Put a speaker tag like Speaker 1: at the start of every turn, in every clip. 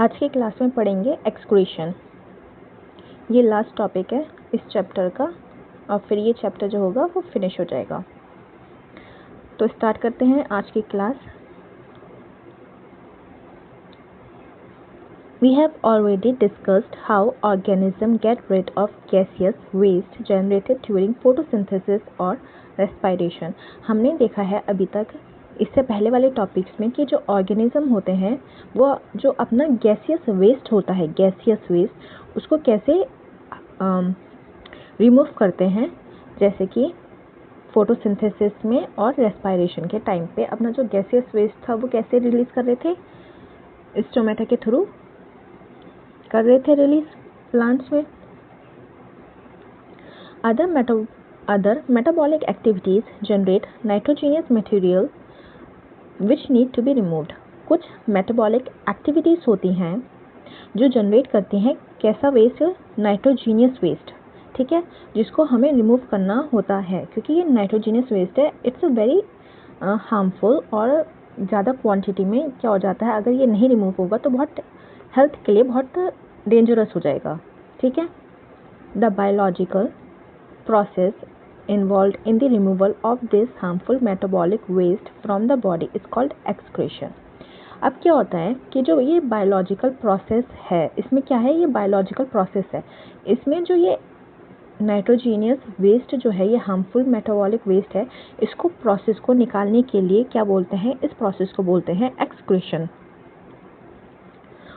Speaker 1: आज की क्लास में पढ़ेंगे एक्सक्रीशन। ये लास्ट टॉपिक है इस चैप्टर का और फिर ये चैप्टर जो होगा वो फिनिश हो जाएगा। तो स्टार्ट करते हैं आज की class. We have already discussed how organisms get rid of gaseous waste generated during photosynthesis और respiration। हमने देखा है अभी तक इससे पहले वाले टॉपिक्स में कि जो ऑर्गेनिज्म होते हैं वो जो अपना गैसियस वेस्ट होता है, गैसियस वेस्ट उसको कैसे रिमूव करते हैं, जैसे कि फोटोसिंथेसिस में और रेस्पिरेशन के टाइम पे अपना जो गैसियस वेस्ट था वो कैसे रिलीज कर रहे थे, स्टोमेटा के थ्रू कर रहे थे रिलीज प्लांट्स में। Other metabolic activities generate nitrogenous material which need to be removed. कुछ मेटाबॉलिक एक्टिविटीज होती हैं जो जनरेट करती हैं कैसा वेस्ट, नाइट्रोजीनियस वेस्ट, ठीक है, जिसको हमें रिमूव करना होता है क्योंकि ये नाइट्रोजीनियस वेस्ट है। इट्स वेरी हार्मफुल और ज़्यादा क्वांटिटी में क्या हो जाता है, अगर ये नहीं रिमूव होगा तो बहुत हेल्थ के लिए बहुत डेंजरस हो जाएगा, ठीक है। The biological process involve in the removal of this harmful metabolic waste from the body is called excretion. अब क्या होता है कि जो ये बायोलॉजिकल प्रोसेस है, इसमें क्या है, ये बायोलॉजिकल प्रोसेस है, इसमें जो ये नाइट्रोजीनियस वेस्ट जो है, ये हार्मफुल मेटाबॉलिक वेस्ट है, इसको प्रोसेस को निकालने के लिए क्या बोलते हैं, इस प्रोसेस को बोलते हैं एक्सक्रीशन।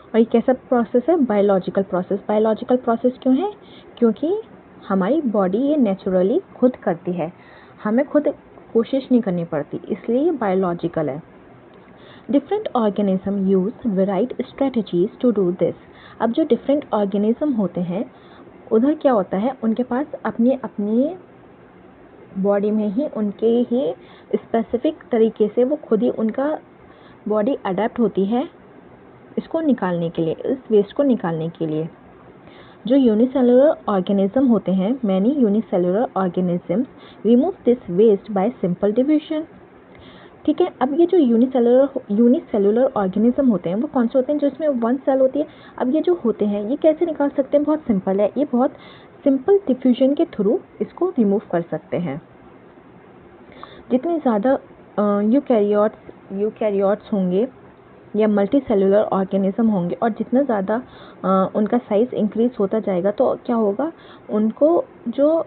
Speaker 1: और ये कैसा प्रोसेस है, बायोलॉजिकल प्रोसेस। बायोलॉजिकल प्रोसेस क्यों है, क्योंकि हमारी बॉडी ये नेचुरली खुद करती है, हमें खुद कोशिश नहीं करनी पड़ती, इसलिए ये बायोलॉजिकल है। Different organism use varied strategies to do this. अब जो डिफरेंट ऑर्गेनिज्म होते हैं उधर क्या होता है, उनके पास अपनी अपनी बॉडी में ही उनके ही स्पेसिफिक तरीके से वो खुद ही उनका बॉडी अडेप्ट होती है इसको निकालने के लिए, इस वेस्ट को निकालने के लिए। जो यूनिसेलुलर ऑर्गेनिज्म होते हैं, many unicellular organisms remove this waste by simple division, ठीक है। अब ये जो यूनिसेलुलर ऑर्गेनिज्म होते हैं वो कौन से होते हैं, जो इसमें वन सेल होती है। अब ये जो होते हैं ये कैसे निकाल सकते हैं, बहुत सिंपल है, ये बहुत सिंपल डिफ्यूजन के थ्रू इसको रिमूव कर सकते हैं। जितने ज़्यादा यूकैरियोट्स होंगे या मल्टी सेलुलर ऑर्गेनिज्म होंगे और जितना ज़्यादा उनका साइज़ इंक्रीज होता जाएगा तो क्या होगा, उनको जो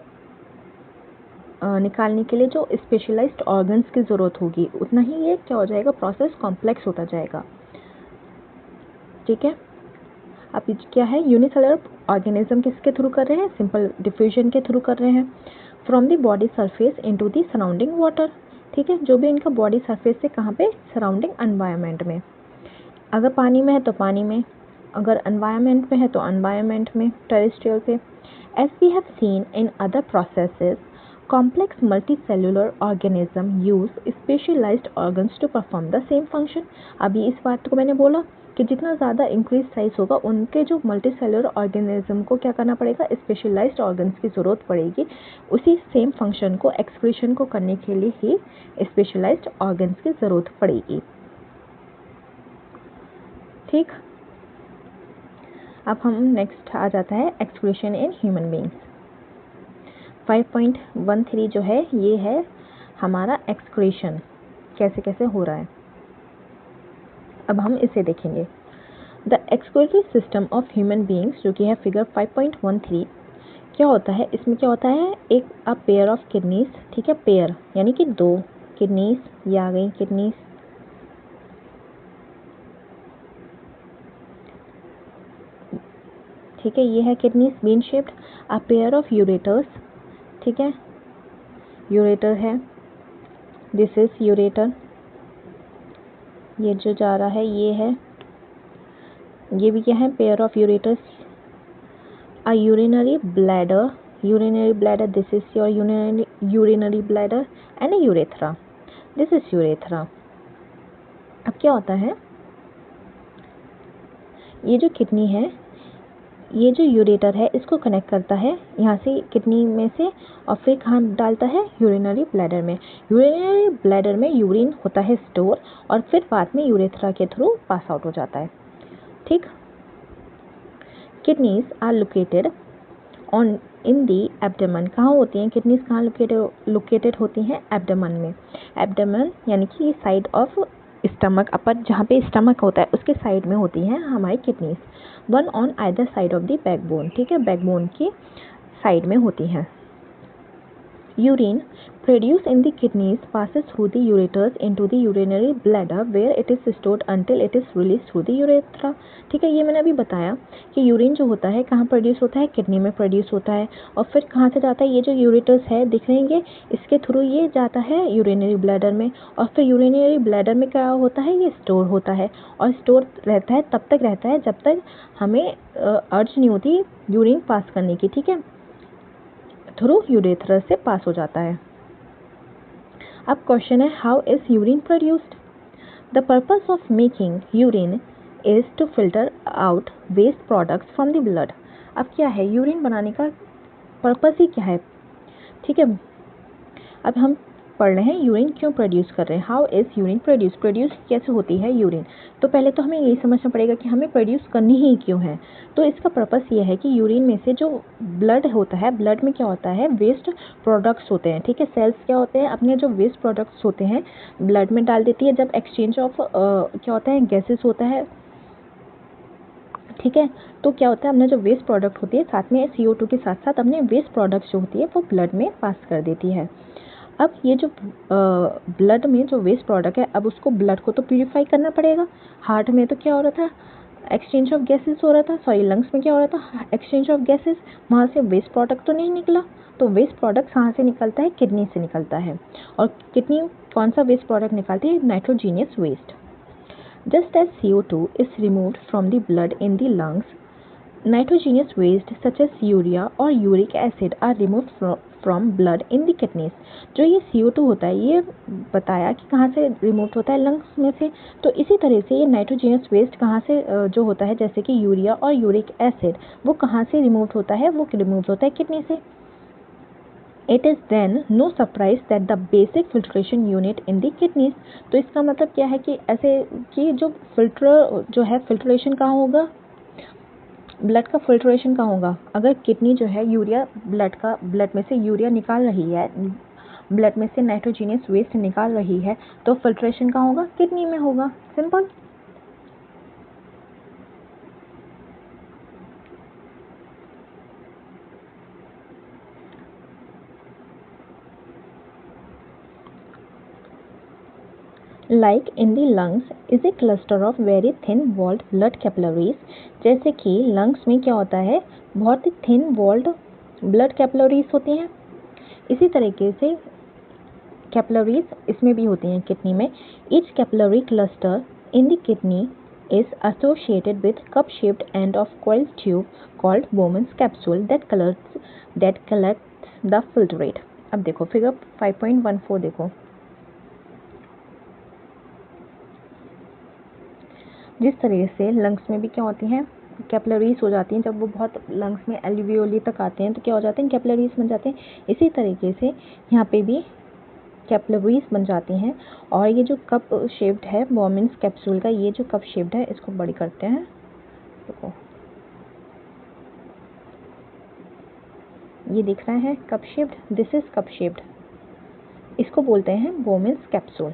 Speaker 1: निकालने के लिए जो स्पेशलाइज्ड ऑर्गन्स की ज़रूरत होगी, उतना ही ये क्या हो जाएगा, प्रोसेस कॉम्प्लेक्स होता जाएगा, ठीक है। अब क्या है, यूनिसेलुलर ऑर्गेनिज्म किसके थ्रू कर रहे हैं, सिंपल डिफ्यूजन के थ्रू कर रहे हैं। From the body surface into the surrounding water, ठीक है, जो भी इनका बॉडी सरफेस से कहाँ पे, सराउंडिंग एनवायरनमेंट में। अगर पानी में है तो पानी में, अगर एनवायरनमेंट में है तो एनवायरनमेंट में, टेरेस्ट्रियल पे। As we have seen in other processes, complex multicellular organism use specialized organs to perform the same function। अभी इस बात को मैंने बोला कि जितना ज़्यादा इंक्रीज साइज होगा उनके जो मल्टी सेलुलर ऑर्गेनिज्म को क्या करना पड़ेगा, स्पेशलाइज्ड ऑर्गन्स की ज़रूरत पड़ेगी। उसी सेम फंक्शन को, एक्सक्रीशन को करने के लिए ही स्पेशलाइज्ड ऑर्गन्स की ज़रूरत पड़ेगी, ठीक। अब हम नेक्स्ट आ जाता है एक्सक्रीशन इन ह्यूमन बींग्स। 5.13 जो है ये है हमारा एक्सक्रीशन, कैसे कैसे हो रहा है, अब हम इसे देखेंगे। The excretory system of human beings, जो कि है फिगर 5.13, क्या होता है, इसमें क्या होता है, एक अ पेयर ऑफ किडनीज, ठीक है, पेयर यानी कि दो किडनीज, ये आ गई किडनीज, ठीक है, ये है kidneys bean shaped. A pair of ureters, ठीक है, यूरेटर है, दिस इज यूरेटर, ये जो जा रहा है ये है, ये भी क्या है, pair of ureters. A urinary bladder, this is your urinary bladder and a urethra, this is urethra. अब क्या होता है, ये जो किडनी है, ये जो यूरेटर है इसको कनेक्ट करता है यहाँ से किडनी में से और फिर कहाँ डालता है, यूरिनरी ब्लैडर में। यूरिनरी ब्लैडर में यूरिन होता है स्टोर और फिर बाद में यूरेथ्रा के थ्रू पास आउट हो जाता है, ठीक। Kidneys are located on in the abdomen. कहाँ होती हैं किडनीज, कहाँ लोकेटेड होती हैं? एब्डोमेन में। एब्डोमेन यानी कि साइड ऑफ स्टमक, अपर जहाँ पे स्टमक होता है उसके साइड में होती हैं हमारी kidneys. One on either side of the backbone, ठीक है, बैकबोन की साइड में होती हैं। Urine produced in the kidneys passes through the ureters into the urinary bladder where it is stored until it is released through the urethra। ठीक है, ये मैंने अभी बताया कि यूरिन जो होता है कहाँ प्रोड्यूस होता है? किडनी में प्रोड्यूस होता है। और फिर कहाँ से जाता है? ये जो यूरेटर्स है दिख रहे हैं इसके थ्रू ये जाता है यूरिनरी ब्लैडर में। और फिर यूरिनरी ब्लैडर में क्या होता है? ये स्टोर होता है। और स्टोर रहता है तब तक रहता है जब तक हमें अर्ज नहीं होती यूरिन पास करने की, ठीक है, थ्रू यूरेथ्रा से पास हो जाता है। अब क्वेश्चन है how is urine produced? The purpose of making urine is to filter out waste products from the blood. अब क्या है यूरिन बनाने का पर्पस ही क्या है? ठीक है, अब हम पढ़ रहे हैं यूरिन क्यों प्रोड्यूस कर रहे हैं। हाउ इज यूरिन प्रोड्यूस कैसे होती है यूरिन? तो पहले तो हमें यही समझना पड़ेगा कि हमें प्रोड्यूस करनी ही क्यों है। तो इसका पर्पस ये है कि यूरिन में से जो ब्लड होता है, ब्लड में क्या होता है? वेस्ट प्रोडक्ट्स होते हैं, ठीक है। सेल्स क्या होते हैं? अपने जो वेस्ट प्रोडक्ट्स होते हैं ब्लड में डाल देती है। जब एक्सचेंज ऑफ क्या होता है? गैसेस होता है, ठीक है। तो क्या होता है? अपना जो वेस्ट प्रोडक्ट होती है साथ में CO2 के साथ साथ अपने वेस्ट प्रोडक्ट्स जो होती है वो ब्लड में पास कर देती है। अब ये जो ब्लड में जो वेस्ट प्रोडक्ट है, अब उसको ब्लड को तो प्यूरिफाई करना पड़ेगा। हार्ट में तो क्या हो रहा था? एक्सचेंज ऑफ गैसेस हो रहा था, सॉरी लंग्स में क्या हो रहा था? Exchange of gases. वहाँ से वेस्ट प्रोडक्ट तो नहीं निकला। तो वेस्ट प्रोडक्ट कहाँ से निकलता है? किडनी से निकलता है। और किडनी कौन सा वेस्ट प्रोडक्ट निकालती है? Nitrogenous waste. Just as CO2 is removed from the blood in the lungs, nitrogenous waste such as urea or uric acid are removed from blood in the kidneys। जो ये CO2 होता है ये बताया कि कहाँ से रिमूव होता है? लंग्स में से। तो इसी तरह से ये नाइट्रोजीनियस वेस्ट कहाँ से जो होता है जैसे कि यूरिया और यूरिक एसिड वो कहाँ से रिमूव होता है? वो रिमूव होता है किडनी से। It is then no surprise that the basic filtration unit in the kidneys। तो इसका मतलब क्या है कि ऐसे कि जो फिल्टर जो है फिल्ट्रेशन कहाँ होगा? ब्लड का फिल्ट्रेशन कहाँ होगा? अगर किडनी जो है यूरिया ब्लड में से यूरिया निकाल रही है, ब्लड में से नाइट्रोजीनियस वेस्ट निकाल रही है, तो फिल्ट्रेशन कहाँ होगा? किडनी में होगा। Simple. Like in the lungs is a cluster of very thin walled blood capillaries। जैसे कि लंग्स में क्या होता है? बहुत ही थिन वॉल्ड ब्लड कैपिलरीज होती हैं। इसी तरीके से कैपिलरीज इसमें भी होती हैं किडनी में। Each capillary cluster in the kidney is associated with cup-shaped end of coiled tube called Bowman's capsule that collects the filtrate। अब देखो फिगर 5.14 देखो। जिस तरह से लंग्स में भी क्या होती हैं? कैपिलरीज हो जाती हैं। जब वो बहुत लंग्स में एल्वियोली तक आते हैं तो क्या हो जाते हैं? कैपिलरीज बन जाते हैं। इसी तरीके से यहाँ पे भी कैपिलरीज बन जाती हैं। और ये जो कप शेप्ड है बॉमिन्स कैप्सूल का, ये जो कप शेप्ड है इसको बड़ी करते हैं। देखो ये दिख रहा है cup shaped, this is cup shaped, इसको बोलते हैं बॉमिन्स कैप्सूल।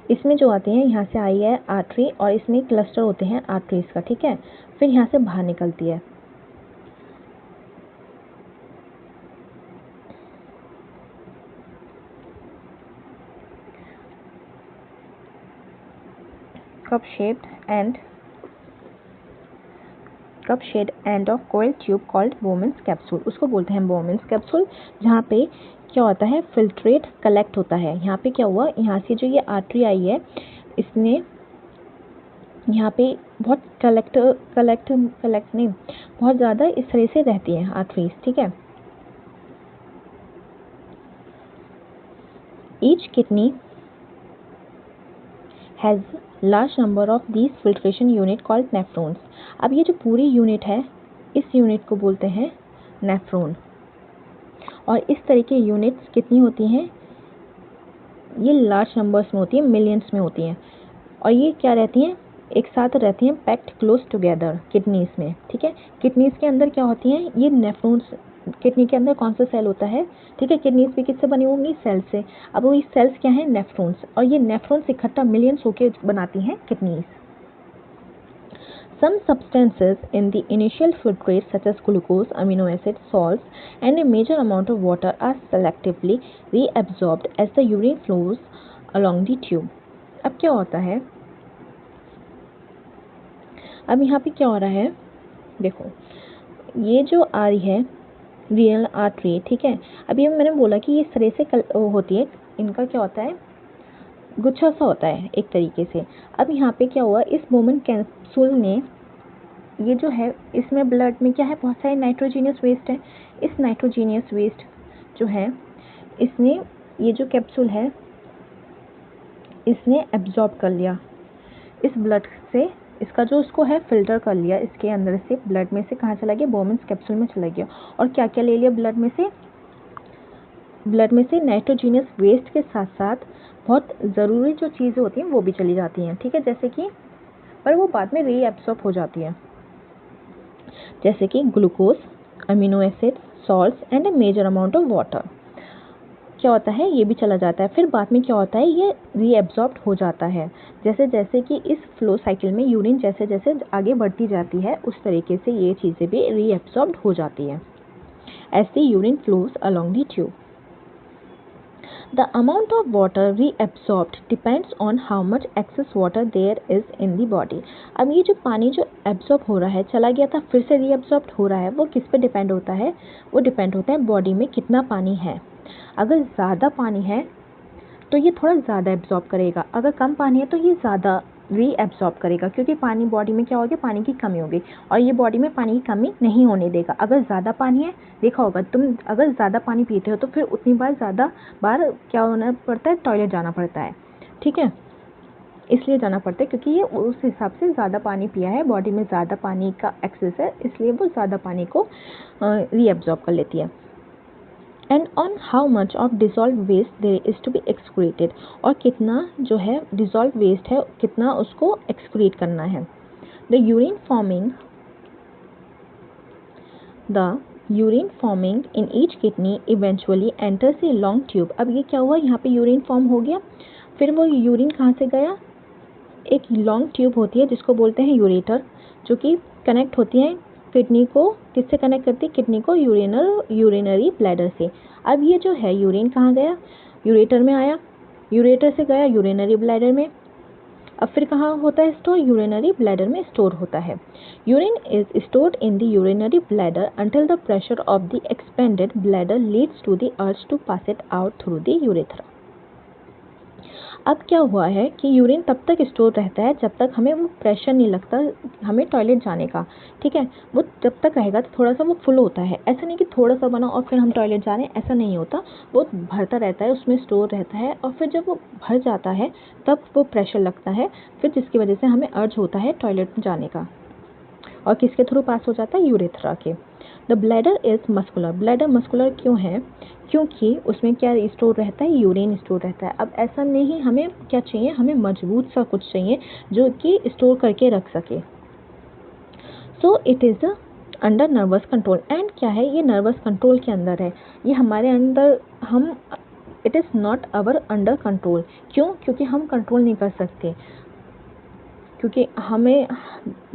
Speaker 1: इसमें जो आती है यहाँ से आई है आर्टरी और इसमें क्लस्टर होते हैं आर्टरीज का, ठीक है। फिर यहाँ से बाहर निकलती है। Cup shaped end of coil tube called Bowman's capsule, उसको बोलते हैं बोमेंस कैप्सूल। जहाँ पे क्या होता है? फिल्ट्रेट कलेक्ट होता है। यहाँ पे क्या हुआ? यहाँ से जो ये आर्टरी आई है इसने यहाँ पे बहुत कलेक्ट नहीं, बहुत ज़्यादा इस तरह से रहती हैं आर्टरीज, ठीक है। Each kidney has large number of these filtration unit called nephrons. अब ये जो पूरी यूनिट है इस यूनिट को बोलते हैं नेफ्रॉन। और इस तरह की यूनिट्स कितनी होती हैं? ये लार्ज नंबर्स में होती हैं, मिलियंस में होती हैं। और ये क्या रहती हैं? एक साथ रहती हैं पैक्ड क्लोज टुगेदर किडनीज में, ठीक है। किडनीज के अंदर क्या होती हैं, ये नेफ्रॉन्स, किडनी के अंदर कौन सा सेल होता है, ठीक है। किडनीज भी किससे बनी होंगी, सेल से। अब वो सेल्स क्या हैं, नेफ्रॉन्स, और ये नेफ्रॉन्स इकट्ठा मिलियंस होके बनाती हैं kidneys. Some substances in the initial filtrate such as glucose, amino acids, salts and a major amount of water are selectively reabsorbed as the urine flows along the tube. अब क्या होता है, अब यहाँ पे क्या हो रहा है, देखो ये जो आ रही है रियल आर्टरी, ठीक है। अभी मैंने बोला कि ये सिरे से होती है, इनका क्या होता है, गुच्छा सा होता है एक तरीके से। अब यहाँ पे क्या हुआ, इस बोमन कैप्सूल ने, ये जो है इसमें ब्लड में क्या है, बहुत सारे नाइट्रोजीनियस वेस्ट है। इस नाइट्रोजीनियस वेस्ट जो है इसने, ये जो कैप्सूल है इसने एब्जॉर्ब कर लिया इस ब्लड से, इसका जो उसको है फिल्टर कर लिया, इसके अंदर से ब्लड में से कहाँ चला गया, बोमन्स कैप्सूल में चला गया। और क्या क्या ले लिया ब्लड में से, ब्लड में से नाइट्रोजीनियस वेस्ट के साथ साथ बहुत ज़रूरी जो चीज़ें होती हैं वो भी चली जाती हैं, ठीक है। जैसे कि, पर वो बाद में रीएब्सॉर्ब हो जाती है, जैसे कि glucose, amino acid, salts and a major amount of water, क्या होता है ये भी चला जाता है। फिर बाद में क्या होता है, ये रीएब्सॉर्ब हो जाता है। जैसे जैसे कि इस फ्लो साइकिल में यूरिन जैसे जैसे आगे बढ़ती जाती है उस तरीके से ये चीज़ें भी रीएब्सॉर्ब हो जाती है as the urine flows along the tube. The amount of water reabsorbed depends on how much excess water there is in the body. अब ये जो पानी जो एब्जॉर्ब हो रहा है, चला गया था फिर से रीएब्जॉर्ब हो रहा है, वो किस पे डिपेंड होता है, वो डिपेंड होता है बॉडी में कितना पानी है। अगर ज़्यादा पानी है तो ये थोड़ा ज़्यादा एब्जॉर्ब करेगा, अगर कम पानी है तो ये ज़्यादा रीएब्जॉर्ब करेगा, क्योंकि पानी बॉडी में क्या हो गया, पानी की कमी हो गई, और ये बॉडी में पानी की कमी नहीं होने देगा। अगर ज़्यादा पानी है, देखा होगा तुम, अगर ज़्यादा पानी पीते हो तो फिर उतनी बार ज़्यादा बार क्या होना पड़ता है, टॉयलेट जाना पड़ता है, ठीक है। इसलिए जाना पड़ता है क्योंकि ये उस हिसाब से ज़्यादा पानी पिया है, बॉडी में ज़्यादा पानी का एक्सेस है, इसलिए वो ज़्यादा पानी को रीएब्जॉर्ब कर लेती है। And on how much of dissolve waste there is to be excreted, और कितना जो है डिज़ोल्व वेस्ट है कितना उसको एक्सक्रीट करना है। The urine forming in each kidney eventually enters a long tube. अब ये क्या हुआ, यहाँ पे यूरिन फॉर्म हो गया, फिर वो यूरिन कहाँ से गया, एक लॉन्ग ट्यूब होती है जिसको बोलते हैं यूरेटर, जो कि कनेक्ट होती है किडनी को, किससे कनेक्ट करती है, किडनी को यूरिनरी ब्लैडर से। अब ये जो है यूरिन कहाँ गया, यूरेटर में आया, यूरेटर से गया यूरिनरी ब्लैडर में, अब फिर कहाँ होता है स्टोर, यूरिनरी ब्लैडर में स्टोर होता है। Urine is stored in the urinary bladder until the pressure of the expanded bladder leads to the urge to pass it out through the urethra. अब क्या हुआ है कि यूरिन तब तक स्टोर रहता है जब तक हमें वो प्रेशर नहीं लगता हमें टॉयलेट जाने का, ठीक है। वो जब तक रहेगा तो थोड़ा सा वो फुल होता है, ऐसा नहीं कि थोड़ा सा बना और फिर हम टॉयलेट जा रहे हैं, ऐसा नहीं होता, वो भरता रहता है, उसमें स्टोर रहता है, और फिर जब वो भर जाता है तब वो प्रेशर लगता है, फिर जिसकी वजह से हमें अर्ज होता है टॉयलेट जाने का, और किसके थ्रू पास हो जाता है, यूरेथ्रा के। The bladder is muscular, bladder muscular क्यों है, क्योंकि उसमें क्या स्टोर रहता है, यूरिन स्टोर रहता है। अब ऐसा नहीं, हमें क्या चाहिए, हमें मजबूत सा कुछ चाहिए जो कि स्टोर करके रख सके। So it is under nervous control, and क्या है, ये नर्वस कंट्रोल के अंदर है, ये हमारे अंदर, हम, it is not our under control. क्यों, क्योंकि हम कंट्रोल नहीं कर सकते, क्योंकि हमें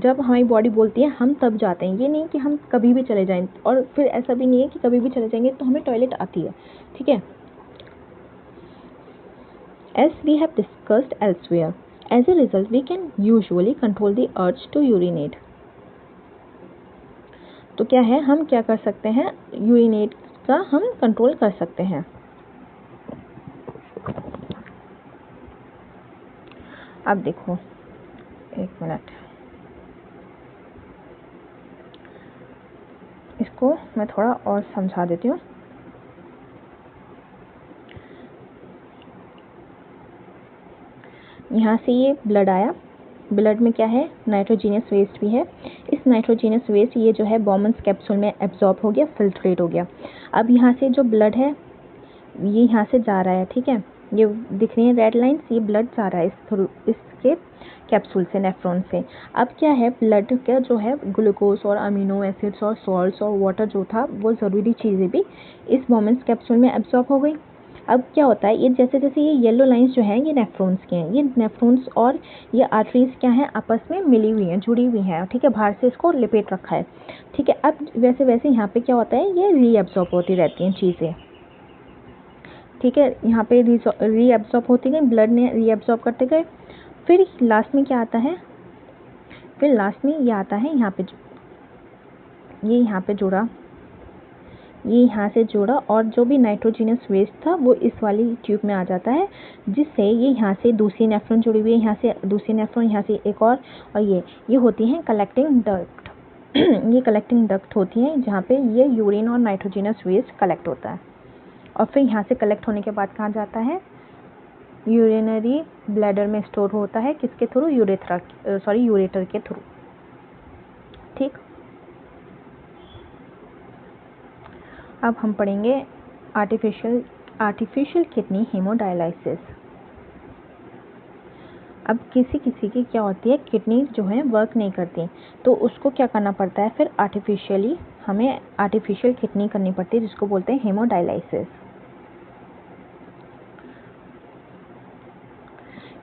Speaker 1: जब हमारी बॉडी बोलती है हम तब जाते हैं, ये नहीं कि हम कभी भी चले जाएं, और फिर ऐसा भी नहीं है कि कभी भी चले जाएंगे तो हमें टॉयलेट आती है, ठीक है। As we have discussed elsewhere, as a result we can usually control the urge to urinate. तो क्या है, हम क्या कर सकते हैं, यूरिनेट का हम कंट्रोल कर सकते हैं। अब देखो एक मिनट, इसको मैं थोड़ा और समझा देती हूँ। यहाँ से ये ब्लड आया, ब्लड में क्या है, नाइट्रोजीनियस वेस्ट भी है। इस नाइट्रोजीनियस वेस्ट ये जो है बोमन्स कैप्सूल में एब्जॉर्ब हो गया, फिल्ट्रेट हो गया। अब यहाँ से जो ब्लड है ये यहाँ से जा रहा है, ठीक है, ये दिख रही है रेड लाइन्स, ये ब्लड जा रहा है इस किसके, कैप्सूल से, नेफ्रॉन से। अब क्या है, ब्लड का जो है ग्लूकोज और अमीनो एसिड्स और सॉल्ट्स और वाटर जो था वो ज़रूरी चीज़ें भी इस मोमेंट्स कैप्सूल में एब्जॉर्ब हो गई। अब क्या होता है, ये जैसे जैसे ये येलो लाइंस जो हैं ये नेफ्रॉन्स के हैं, ये नेफ्रॉन्स और ये आर्टरीज क्या हैं, आपस में मिली हुई हैं, जुड़ी हुई हैं, ठीक है, बाहर से इसको लिपेट रखा है, ठीक है। अब वैसे वैसे यहाँ पे क्या होता है, ये रीएब्जॉर्ब होती रहती हैं चीज़ें, ठीक है, यहाँ पे रीएब्जॉर्ब होती गई, ब्लड ने रीएब्जॉर्ब करते गए। फिर लास्ट में क्या आता है, फिर लास्ट में ये आता है यहाँ पे, ये यहाँ पे जुड़ा, ये यहाँ से जुड़ा और जो भी नाइट्रोजिनस वेस्ट था वो इस वाली ट्यूब में आ जाता है, जिससे ये यहाँ से दूसरी नेफ्रॉन जुड़ी हुई है, यहाँ से दूसरी नेफ्रॉन, यहाँ से एक और ये होती हैं कलेक्टिंग डक्ट ये कलेक्टिंग डक्ट होती हैं जहाँ पे ये यूरिन और नाइट्रोजिनस वेस्ट कलेक्ट होता है। और फिर यहाँ से कलेक्ट होने के बाद कहाँ जाता है, यूरिनरी ब्लैडर में स्टोर होता है, किसके थ्रू, यूरेटर के थ्रू, ठीक। अब हम पढ़ेंगे आर्टिफिशियल किडनी हेमोडायलाइसिस। अब किसी किसी की क्या होती है, किडनी जो है वर्क नहीं करती, तो उसको क्या करना पड़ता है, फिर हमें आर्टिफिशियल किडनी करनी पड़ती है, जिसको बोलते हैं haemodialysis.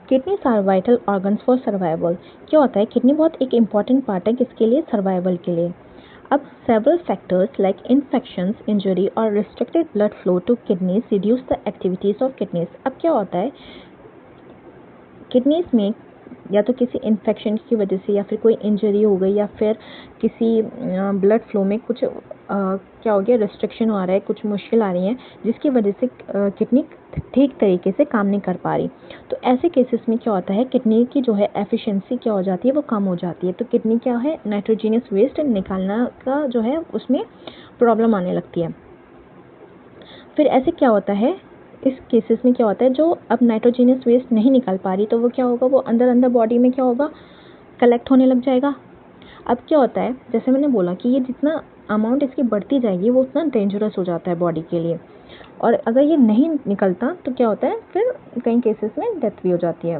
Speaker 1: Kidneys are vital organs for survival. क्या होता है, किडनी बहुत एक इम्पॉर्टेंट पार्ट है किसके लिए, सर्वाइवल के लिए। अब several factors like infections, injury or restricted blood flow to kidneys reduce the activities of kidneys। अब क्या होता है, किडनीज में या तो किसी इन्फेक्शन की वजह से या फिर कोई इंजरी हो गई या फिर किसी ब्लड फ्लो में कुछ क्या हो गया, रिस्ट्रिक्शन आ रहा है, कुछ मुश्किल आ रही है, जिसकी वजह से किडनी ठीक तरीके से काम नहीं कर पा रही। तो ऐसे केसेस में क्या होता है, किडनी की जो है एफिशिएंसी क्या हो जाती है, वो कम हो जाती है। तो किडनी क्या है, नाइट्रोजिनस वेस्ट निकालना का जो है उसमें प्रॉब्लम आने लगती है। फिर ऐसे क्या होता है, इस केसेस में क्या होता है, जो अब नाइट्रोजिनस वेस्ट नहीं निकाल पा रही तो वो क्या होगा, वो अंदर अंदर बॉडी में क्या होगा, कलेक्ट होने लग जाएगा। अब क्या होता है, जैसे मैंने बोला कि ये जितना अमाउंट इसकी बढ़ती जाएगी वो उतना डेंजरस हो जाता है बॉडी के लिए, और अगर ये नहीं निकलता तो क्या होता है, फिर कई केसेस में डेथ भी हो जाती है,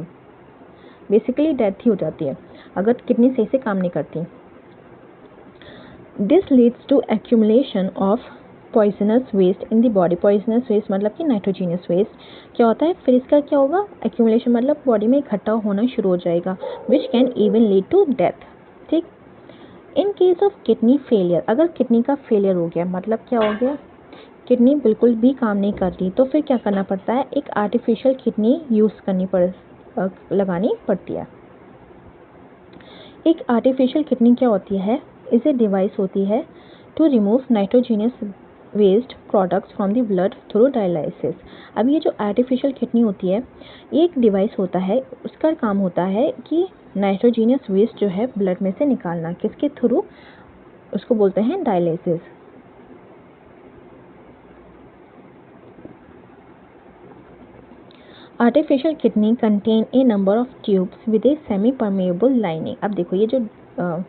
Speaker 1: बेसिकली डेथ ही हो जाती है अगर किडनी सही से काम नहीं करती। This leads to accumulation of poisonous waste in the body. Poisonous waste मतलब कि नाइट्रोजिनस वेस्ट क्या होता है, फिर इसका क्या होगा, एक्यूमुलेशन मतलब बॉडी में इकट्ठा होना शुरू हो जाएगा, which can even lead to death, ठीक। In case of kidney failure, अगर किडनी का फेलियर हो गया, मतलब क्या हो गया, किडनी बिल्कुल भी काम नहीं कर रही, तो फिर क्या करना पड़ता है, एक आर्टिफिशियल किडनी लगानी पड़ती है। एक आर्टिफिशियल किडनी क्या होती है, इसे डिवाइस होती है to remove nitrogenous waste products from the blood through dialysis. अब ये जो आर्टिफिशियल किडनी होती है, ये एक डिवाइस होता है, उसका काम होता है कि नाइट्रोजिनस वेस्ट जो है ब्लड में से निकालना, किसके थ्रू, उसको बोलते हैं dialysis. Artificial kidney contain a number of tubes with a semi permeable lining. अब देखो ये जो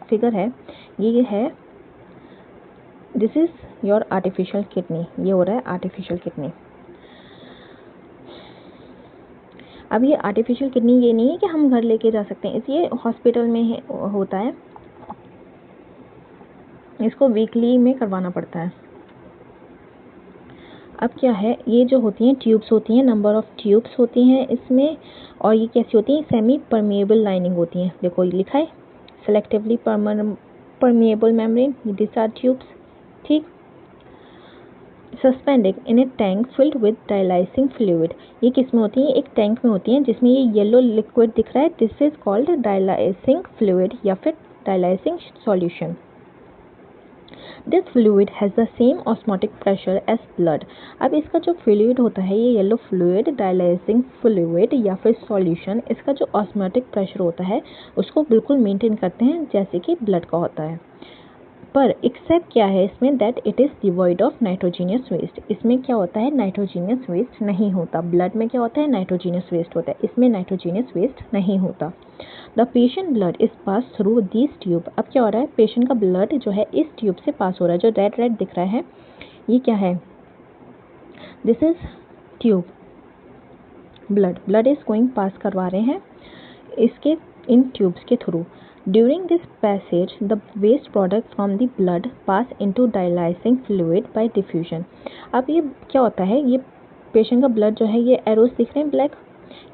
Speaker 1: फिगर है, ये है, this is your artificial kidney, ये हो रहा है आर्टिफिशियल किडनी। अब ये आर्टिफिशियल किडनी ये नहीं है कि हम घर लेके जा सकते हैं, ये हॉस्पिटल में होता है, इसको वीकली में करवाना पड़ता है। अब क्या है, ये जो होती हैं ट्यूब्स होती हैं, नंबर ऑफ ट्यूब्स होती हैं इसमें, और ये कैसी होती हैं, सेमी परमेएबल लाइनिंग होती हैं। देखो ये लिखा है selectively permeable membrane, this are tubes, ठीक। Suspended in a tank filled with dialysing fluid, ये किस में होती है, एक टैंक में होती हैं जिसमें ये येलो लिक्विड दिख रहा है, this is called dialysing fluid या फिर dialysing solution. This fluid has the same osmotic pressure as blood. अब इसका जो फ्लूइड होता है, ये येलो फ्लूइड, डायलाइसिंग फ्लूइड या फिर सॉल्यूशन, इसका जो ऑस्मोटिक प्रेशर होता है उसको बिल्कुल मेंटेन करते हैं जैसे कि ब्लड का होता है। पर एक्सेप्ट क्या है इसमें, that it is devoid of nitrogenous waste. इसमें क्या होता है, नाइट्रोजिनस वेस्ट नहीं होता। ब्लड में क्या होता है, नाइट्रोजिनस वेस्ट होता है, इसमें नाइट्रोजिनस वेस्ट नहीं होता। The patient blood is pass through this tube. अब क्या हो रहा है, पेशेंट का ब्लड जो है इस ट्यूब से पास हो रहा है, जो रेड रेड दिख रहा है ये क्या है, this is tube, blood is going pass करवा रहे हैं इसके इन ट्यूब्स के through. During this passage the waste product from the blood pass into dialysing fluid by diffusion. अब ये क्या होता है, ये पेशेंट का ब्लड जो है, ये एरोस दिख रहे हैं ब्लैक,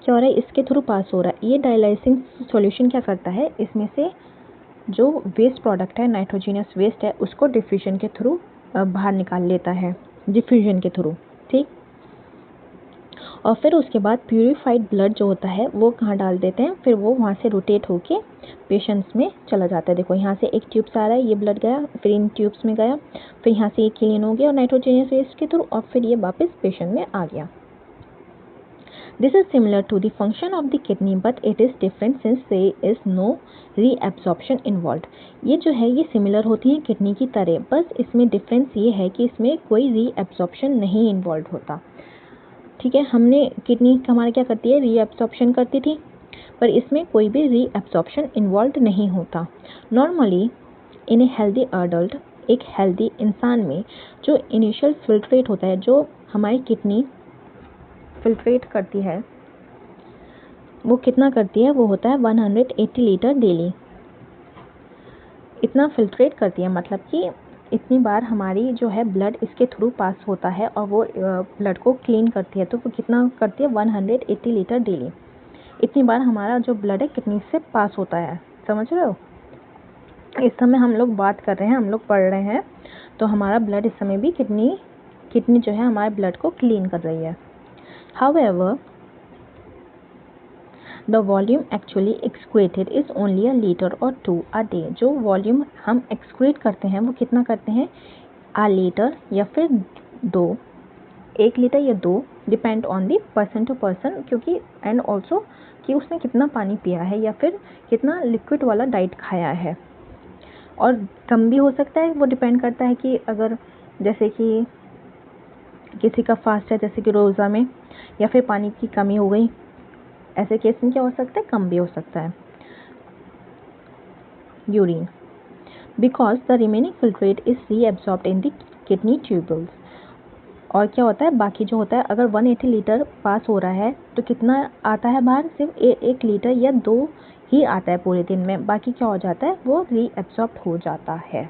Speaker 1: क्या हो रहा है, इसके थ्रू पास हो रहा है। ये डायलाइसिंग सॉल्यूशन क्या करता है, इसमें से जो वेस्ट प्रोडक्ट है, नाइट्रोजीनियस वेस्ट है, उसको डिफ्यूजन के थ्रू बाहर निकाल लेता है, डिफ्यूजन के थ्रू, ठीक। और फिर उसके बाद प्यूरिफाइड ब्लड जो होता है वो कहाँ डाल देते हैं, फिर वो वहाँ से रोटेट होके पेशेंट्स में चला जाता है। देखो यहाँ से एक ट्यूब से आ रहा है, ये ब्लड गया, फिर इन ट्यूब्स में गया, फिर यहाँ से ये क्लीन हो गया और नाइट्रोजीनियस वेस्ट के थ्रू, और फिर ये वापस पेशेंट में आ गया। This is similar to the function of the kidney but it is different since there is no reabsorption involved। ये जो है ये सिमिलर होती है किडनी की तरह, बस इसमें डिफरेंस ये है कि इसमें कोई रीएब्सॉर्प्शन नहीं इन्वॉल्व होता, ठीक है। हमने किडनी हमारे क्या करती है, रीएब्सॉर्प्शन करती थी, पर इसमें कोई भी रीएब्सॉर्प्शन इन्वॉल्व नहीं होता। Normally in a healthy adult, एक हेल्दी इंसान में जो इनिशियल फिल्ट्रेट होता है, जो हमारी किडनी फिल्ट्रेट करती है, वो कितना करती है, वो होता है 180 लीटर डेली। इतना फिल्ट्रेट करती है, मतलब कि इतनी बार हमारी जो है ब्लड इसके थ्रू पास होता है और वो ब्लड को क्लीन करती है। तो वो कितना करती है, 180 लीटर डेली। इतनी बार हमारा जो ब्लड है किडनी से पास होता है, समझ रहे हो। इस समय हम लोग बात कर रहे हैं, हम लोग पढ़ रहे हैं, तो हमारा ब्लड इस समय भी किडनी जो है हमारे ब्लड को क्लीन कर रही है। However, the volume actually excreted is only a liter or 2 a day। जो वॉल्यूम हम एक्सक्रीट करते हैं वो कितना करते हैं, a लीटर या फिर 2, 1 लीटर या 2, depend on the person to person, क्योंकि एंड ऑल्सो कि उसने कितना पानी पिया है या फिर कितना लिक्विड वाला डाइट खाया है। और कम भी हो सकता है, वो डिपेंड करता है कि अगर जैसे कि किसी का फास्ट है, जैसे कि रोज़ा में, या फिर पानी की कमी हो गई, ऐसे केस में क्या हो सकता है, कम भी हो सकता है। Urine, because the remaining filtrate is reabsorbed in the kidney tubules. और क्या होता है, बाकी जो होता है, अगर 180 लीटर पास हो रहा है तो कितना आता है बाहर, सिर्फ 1 लीटर या 2 ही आता है पूरे दिन में, बाकी क्या हो जाता है, वो रीएब्सॉर्ब हो जाता है,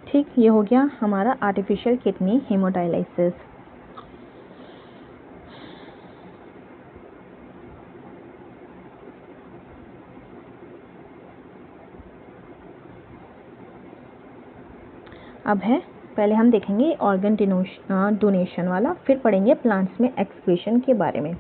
Speaker 1: ठीक। ये हो गया हमारा आर्टिफिशियल किडनी हेमोडायलिसिस। अब है, पहले हम देखेंगे ऑर्गन डोनेशन वाला, फिर पढ़ेंगे प्लांट्स में एक्सक्रीशन के बारे में।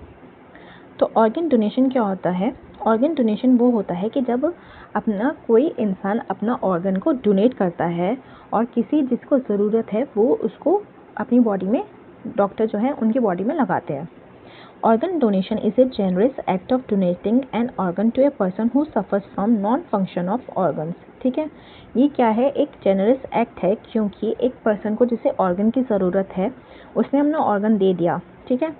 Speaker 1: तो ऑर्गन डोनेशन क्या होता है, ऑर्गन डोनेशन वो होता है कि जब अपना कोई इंसान अपना ऑर्गन को डोनेट करता है और किसी जिसको ज़रूरत है वो उसको अपनी बॉडी में, डॉक्टर जो है उनकी बॉडी में लगाते हैं। Organ donation is a generous act of donating an organ to a person who suffers from non function of organs, ठीक है। ये क्या है, एक जेनरस एक्ट है, क्योंकि एक पर्सन को जिसे ऑर्गन की ज़रूरत है उसने अपना ऑर्गन दे दिया, ठीक है।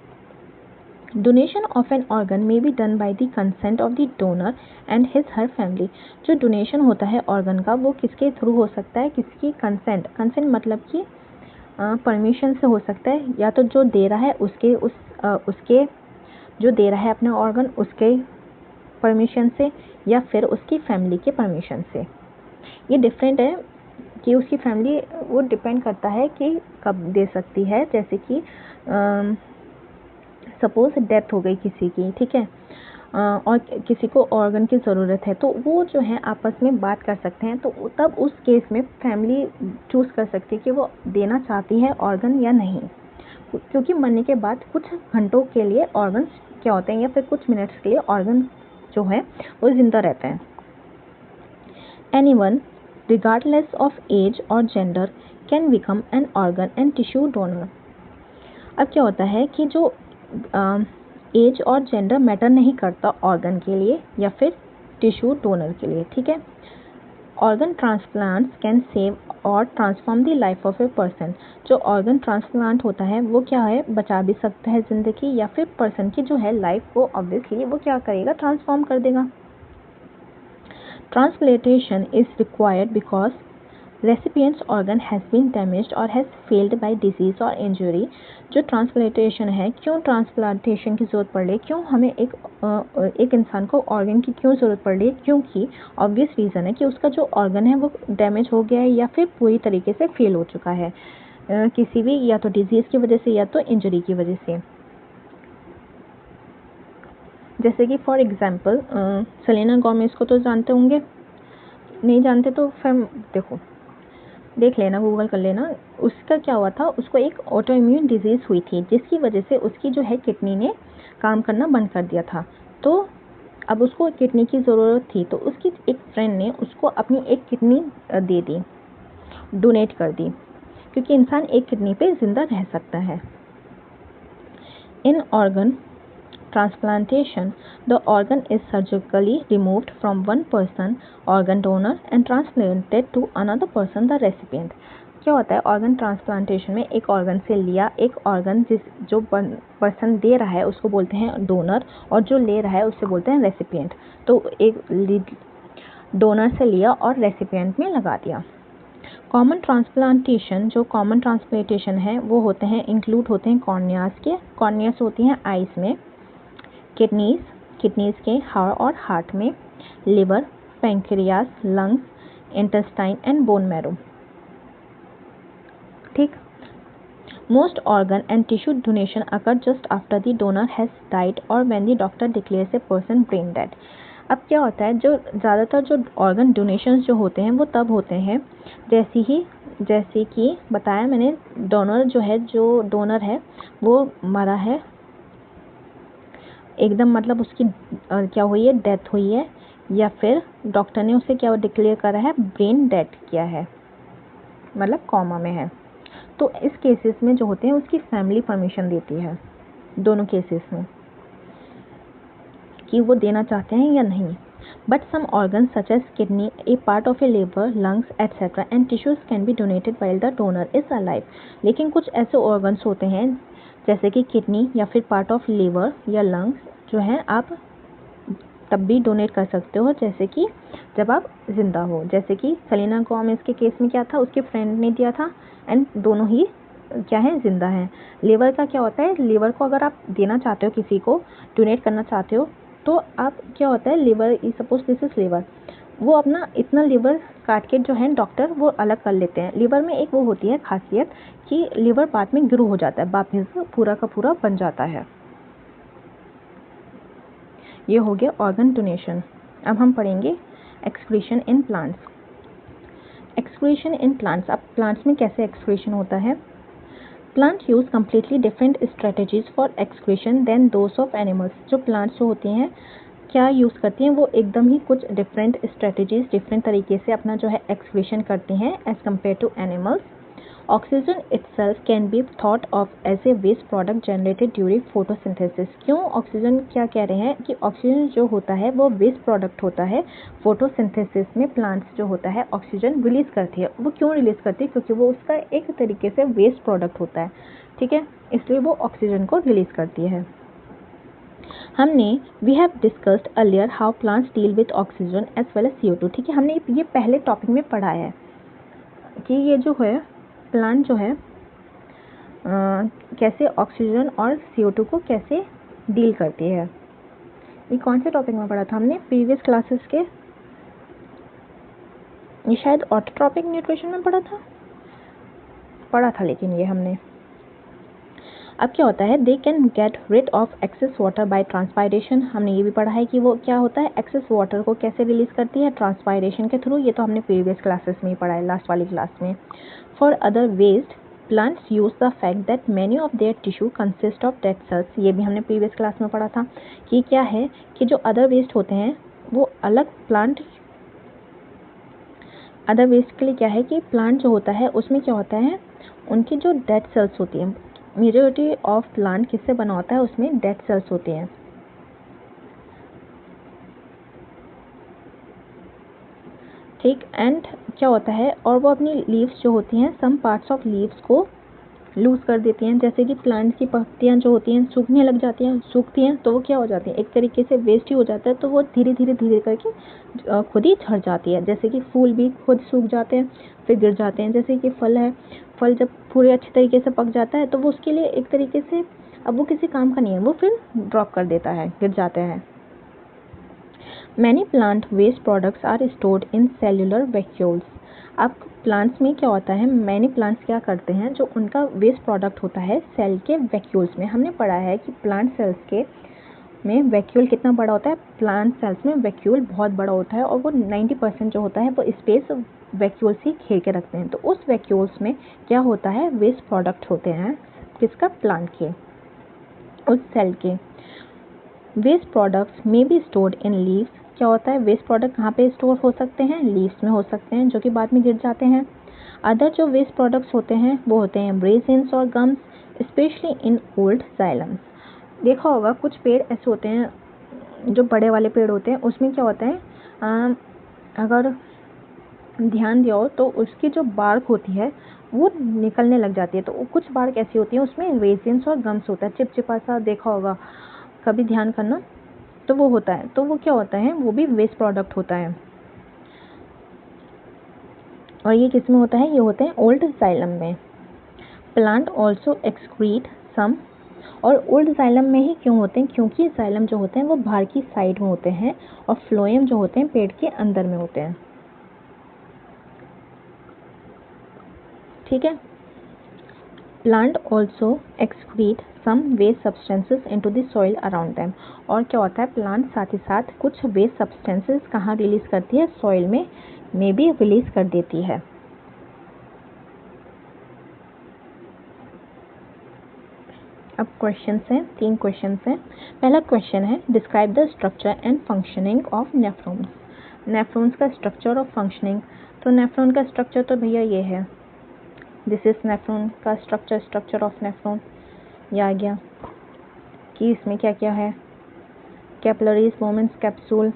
Speaker 1: Donation of an organ may be done by the consent of the donor and his her family. जो डोनेशन होता है ऑर्गन का वो किसके थ्रू हो सकता है, किसकी कंसेंट, कंसेंट मतलब कि परमिशन से हो सकता है, या तो जो दे रहा है उसके जो दे रहा है अपना ऑर्गन उसके परमिशन से, या फिर उसकी फैमिली के परमिशन से। ये डिफरेंट है कि उसकी फैमिली, वो डिपेंड करता है कि कब दे सकती है, जैसे कि सपोज डेथ हो गई किसी की, ठीक है, और किसी को ऑर्गन की ज़रूरत है, तो वो जो है आपस में बात कर सकते हैं, तो तब उस केस में फैमिली चूज़ कर सकती है कि वो देना चाहती है ऑर्गन या नहीं, क्योंकि मरने के बाद कुछ घंटों के लिए ऑर्गन्स क्या होते हैं, या फिर कुछ मिनट्स के लिए ऑर्गन जो है वो ज़िंदा रहते हैं। एनीवन रिगार्डलेस ऑफ एज और gender can become an organ and tissue donor. अब क्या होता है कि जो एज और जेंडर मैटर नहीं करता ऑर्गन के लिए या फिर टिश्यू डोनर के लिए, ठीक है। ऑर्गन ट्रांसप्लांट्स कैन सेव और transform the life of a person. जो ऑर्गन ट्रांसप्लांट होता है वो क्या है, बचा भी सकता है ज़िंदगी, या फिर पर्सन की जो है लाइफ को ऑब्वियसली वो क्या करेगा, ट्रांसफॉर्म कर देगा। Transplantation is required because recipient's organ has been damaged और हैज़ फेल्ड बाय डिजीज और इंजरी। जो ट्रांसप्लांटेशन है, क्यों ट्रांसप्लांटेशन की ज़रूरत पड़ रही है, क्यों हमें एक इंसान को ऑर्गन की क्यों ज़रूरत पड़ रही है? क्योंकि ऑब्वियस रीज़न है कि उसका जो ऑर्गन है वो डैमेज हो गया है या फिर पूरी तरीके से फेल हो चुका है, किसी भी या तो डिजीज़ की वजह से या तो इंजरी की वजह से। जैसे कि फॉर एग्जांपल सेलेना गोमेज को तो जानते होंगे, नहीं जानते तो फिर देखो देख लेना, गूगल कर लेना। उसका क्या हुआ था, उसको एक ऑटो इम्यून डिजीज़ हुई थी जिसकी वजह से उसकी जो है किडनी ने काम करना बंद कर दिया था। तो अब उसको किडनी की ज़रूरत थी, तो उसकी एक फ्रेंड ने उसको अपनी एक किडनी दे दी, डोनेट कर दी, क्योंकि इंसान एक किडनी पे ज़िंदा रह सकता है। इन organ transplantation, the organ is surgically removed from one person, organ donor, and transplanted to another person, the recipient. क्या होता है ऑर्गन ट्रांसप्लांटेशन में? एक ऑर्गन से लिया, एक ऑर्गन जो पर्सन दे रहा है उसको बोलते हैं डोनर, और जो ले रहा है उससे बोलते हैं रेसिपिएंट। तो एक डोनर से लिया और रेसिपिएंट में लगा दिया। कॉमन ट्रांसप्लांटेशन, जो कॉमन ट्रांसप्लांटेशन है वो होते हैं, इंक्लूड होते हैं कॉर्नियास के। कॉर्नियास होती हैं आइस में, किडनीज के और हार्ट में, liver, pancreas, lungs, intestine and bone marrow. ठीक। Most organ and tissue donation occur just after the donor has died और when the doctor declares a person brain dead. अब क्या होता है, जो ज़्यादातर जो ऑर्गन डोनेशंस जो होते हैं वो तब होते हैं जैसे कि बताया मैंने, डोनर जो है, जो डोनर है वो मरा है एकदम, मतलब उसकी क्या हुई है, डेथ हुई है, या फिर डॉक्टर ने उसे क्या डिक्लेयर करा है, ब्रेन डेड किया है, मतलब कॉमा में है। तो इस केसेस में जो होते हैं उसकी फैमिली परमिशन देती है, दोनों केसेस में, कि वो देना चाहते हैं या नहीं। But some organ such as kidney, a part of a liver, lungs etcetera and tissues can be donated while the donor is alive. लेकिन कुछ ऐसे ऑर्गन्स होते हैं जैसे कि किडनी या फिर पार्ट ऑफ लिवर या लंग्स जो हैं, आप तब भी डोनेट कर सकते हो जैसे कि जब आप ज़िंदा हो। जैसे कि सेलेना गोमेज के केस में क्या था, उसके फ्रेंड ने दिया था, एंड दोनों ही क्या है, ज़िंदा हैं। लिवर का क्या होता है, लिवर को अगर आप देना चाहते हो, किसी को डोनेट करना चाहते हो, तो आप क्या होता है, liver, suppose this is liver, वो अपना इतना लिवर काट के जो है डॉक्टर वो अलग कर लेते हैं। लिवर में एक वो होती है खासियत कि लिवर बाद में ग्रो हो जाता है, वापस पूरा का पूरा बन जाता है। ये हो गया ऑर्गन डोनेशन। अब हम पढ़ेंगे excretion in plants. Excretion in plants, अब प्लांट्स में कैसे एक्सक्रीशन होता है। Plant use completely different strategies for excretion than those of animals. जो प्लांट्स जो होती हैं क्या यूज़ करती हैं, वो एकदम ही कुछ डिफरेंट स्ट्रेटजीज, डिफरेंट तरीके से अपना जो है एक्सक्रीशन करती हैं as compare to animals. Oxygen itself can be thought of as a waste product generated during photosynthesis. क्यों ऑक्सीजन, क्या कह रहे हैं कि ऑक्सीजन जो होता है वो वेस्ट प्रोडक्ट होता है। फोटोसिंथेसिस में प्लांट्स जो होता है ऑक्सीजन रिलीज करती है। वो क्यों रिलीज करती है, क्योंकि वो उसका एक तरीके से वेस्ट प्रोडक्ट होता है, ठीक है, इसलिए वो ऑक्सीजन को रिलीज करती है। हमने we have discussed earlier how plants deal with oxygen as well as CO2। ठीक है, हमने ये पहले टॉपिक में पढ़ा है कि ये जो है प्लांट जो है कैसे ऑक्सीजन और CO2 को कैसे डील करती है। ये कौन से टॉपिक में पढ़ा था हमने, प्रीवियस क्लासेस के, ये शायद ऑटोट्रॉपिक न्यूट्रिशन में पढ़ा था, लेकिन ये हमने। अब क्या होता है, they can get rid of excess water by transpiration. हमने ये भी पढ़ा है कि वो क्या होता है, एक्सेस वाटर को कैसे रिलीज करती है, ट्रांसपायरेशन के थ्रू। ये तो हमने प्रीवियस क्लासेस में ही पढ़ा है, लास्ट वाली क्लास में। For other waste plants use the fact that many of their tissue consist of dead cells. ये भी हमने प्रीवियस क्लास में पढ़ा था कि क्या है कि जो अदर वेस्ट होते हैं वो अलग प्लांट, अदर वेस्ट के लिए क्या है कि प्लांट जो होता है उसमें क्या होता है, उनकी जो डेड सेल्स होती हैं, मेजॉरिटी ऑफ प्लांट किससे बना होता है, उसमें डेड सेल्स होती हैं। ठीक, एंड क्या होता है, और वो अपनी लीव्स जो होती हैं, सम पार्ट्स ऑफ लीव्स को लूज़ कर देती हैं। जैसे कि प्लांट की पत्तियाँ जो होती हैं सूखने लग जाती हैं, सूखती हैं तो वो क्या हो जाती हैं, एक तरीके से वेस्ट ही हो जाता है, तो वो धीरे धीरे करके खुद ही झड़ जाती है। जैसे कि फूल भी खुद सूख जाते हैं फिर गिर जाते हैं। जैसे कि फल है, फल जब पूरे अच्छे तरीके से पक जाता है तो वो उसके लिए एक तरीके से अब वो किसी काम का नहीं है, वो फिर ड्रॉप कर देता है, गिर जाते हैं। Many plant waste products are stored in cellular vacuoles. अब प्लांट्स में क्या होता है, मैनी प्लांट्स क्या करते हैं, जो उनका वेस्ट प्रोडक्ट होता है सेल के वैक्यूल्स में। हमने पढ़ा है कि प्लांट सेल्स के में वैक्यूल कितना बड़ा होता है, प्लांट सेल्स में वैक्यूल बहुत बड़ा होता है और वो 90% जो होता है वो स्पेस वैक्यूल्स ही घेर के रखते हैं। तो उस वैक्यूल्स में क्या होता है, वेस्ट प्रोडक्ट होते हैं किसका, प्लांट के, उस सेल के। वेस्ट प्रोडक्ट्स में बी स्टोर्ड इन लीव्स। क्या होता है, वेस्ट प्रोडक्ट कहाँ पे स्टोर हो सकते हैं, लीव्स में हो सकते हैं, जो कि बाद में गिर जाते हैं। अदर जो वेस्ट प्रोडक्ट्स होते हैं वो होते हैं रेजिन्स और गम्स, स्पेशली इन ओल्ड जाइलम्स। देखा होगा कुछ पेड़ ऐसे होते हैं जो बड़े वाले पेड़ होते हैं, उसमें क्या होता है, अगर ध्यान दिया तो उसकी जो बार्क होती है वो निकलने लग जाती है। तो कुछ बार्क ऐसी होती है उसमें रेजिन्स और गम्स होता है, चिपचिपा सा, देखा होगा कभी, ध्यान करना, तो वो होता है। तो वो क्या होता है, वो भी वेस्ट प्रोडक्ट होता है। और ये किस में होता है, ये होते हैं ओल्ड जाइलम में। प्लांट ऑल्सो एक्सक्रीट सम, और ओल्ड जाइलम में ही क्यों होते हैं, क्योंकि जाइलम जो होते हैं वो बाहर की साइड में होते हैं और फ्लोएम जो होते हैं पेड़ के अंदर में होते हैं। ठीक है। Plant also excrete some waste substances into the soil around them. और क्या होता है, प्लांट साथ ही साथ कुछ वेस्ट सब्सटेंसेस कहाँ रिलीज करती है, सॉइल में भी रिलीज कर देती है। अब क्वेश्चंस हैं, 3 क्वेश्चंस हैं। पहला क्वेश्चन है, describe the structure and functioning of nephrons. Nephrons का स्ट्रक्चर और फंक्शनिंग। तो नेफ्रॉन का स्ट्रक्चर तो भैया ये है, दिस इज नेफ्रॉन का स्ट्रक्चर ऑफ नेफ्रॉन। ये आ गया कि इसमें क्या क्या है, कैपिलरीज, मोमेंट्स, कैप्सूल,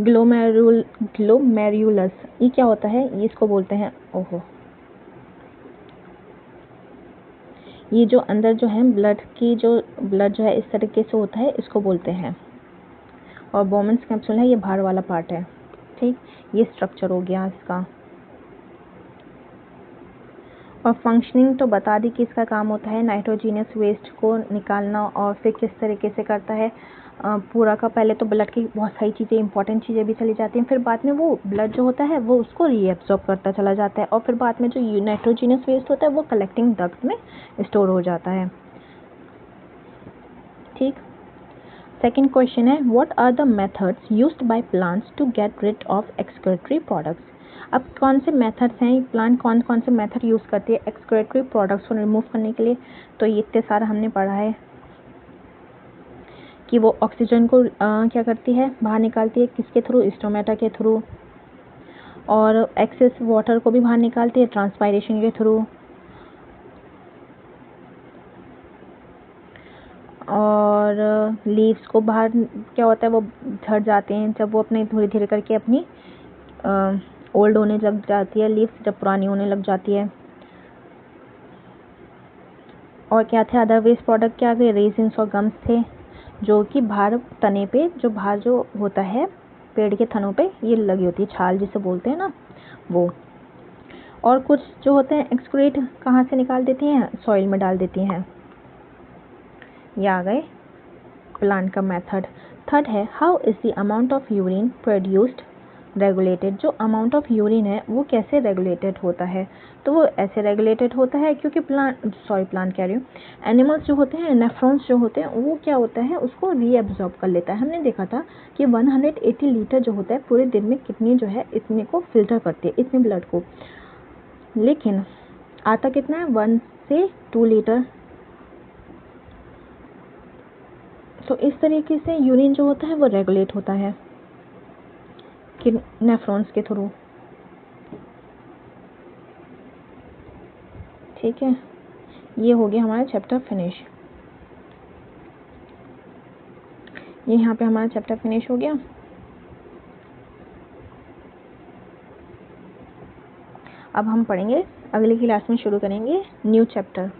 Speaker 1: ग्लोमेरुलस। ये क्या होता है, ये इसको बोलते हैं, ओहो, ये जो अंदर जो है ब्लड जो है इस तरीके से होता है, इसको बोलते हैं। और बोमेंस कैप्सूल है, ये बाहर वाला पार्ट है। ठीक, ये स्ट्रक्चर हो गया इसका। और फंक्शनिंग तो बता दी कि इसका काम होता है नाइट्रोजीनियस वेस्ट को निकालना, और फिर किस तरीके से करता है पूरा का। पहले तो ब्लड की बहुत सारी चीज़ें, इंपॉर्टेंट चीज़ें भी चली जाती हैं, फिर बाद में वो ब्लड जो होता है वो उसको रीएब्सॉर्ब करता चला जाता है, और फिर बाद में जो नाइट्रोजीनियस वेस्ट होता है वो कलेक्टिंग डक्ट में स्टोर हो जाता है। ठीक। सेकेंड क्वेश्चन है, what are the methods used by plants to get rid of excretory products. अब कौन से मेथड्स हैं, प्लांट कौन कौन से मेथड यूज़ करती है एक्सक्रीटरी प्रोडक्ट्स को रिमूव करने के लिए। तो ये इतने सारा हमने पढ़ा है कि वो ऑक्सीजन को क्या करती है, बाहर निकालती है, किसके थ्रू, स्टोमेटा के थ्रू, और एक्सेस वाटर को भी बाहर निकालती है ट्रांसपायरेशन के थ्रू, और लीव्स को बाहर क्या होता है, वो झड़ जाते हैं जब वो अपने धीरे धीरे करके अपनी ओल्ड होने लग जाती है, लीव्स जब पुरानी होने लग जाती है। और क्या थे अदर वेस्ट प्रोडक्ट, क्या थे, रेजिन्स और गम्स थे, जो कि बाहर तने पे, जो बाहर जो होता है पेड़ के थनों पे ये लगी होती है, छाल जिसे बोलते हैं ना, वो। और कुछ जो होते हैं एक्सक्रीट कहाँ से निकाल देती हैं, सॉइल में डाल देती हैं। ये आ गए प्लांट का मेथड। थर्ड है, how is the amount of urine produced regulated. जो अमाउंट ऑफ यूरिन है वो कैसे रेगुलेटेड होता है, तो वो ऐसे रेगुलेटेड होता है क्योंकि प्लांट कह रही हूँ, एनिमल्स जो होते हैं, नेफ्रॉन्स जो होते हैं, वो क्या होता है, उसको रीएब्जॉर्ब कर लेता है। हमने देखा था कि 180 लीटर जो होता है पूरे दिन में कितनी जो है इतने को फिल्टर करती है, इतने ब्लड को, लेकिन आता कितना है, 1 से 2 लीटर। तो इस तरीके से यूरिन जो होता है वो रेगुलेट होता है कि नेफ्रॉन्स के थ्रू। ठीक है, ये हो गया हमारा चैप्टर फिनिश। ये यहाँ पे हमारा चैप्टर फिनिश हो गया। अब हम पढ़ेंगे, अगली क्लास में शुरू करेंगे न्यू चैप्टर।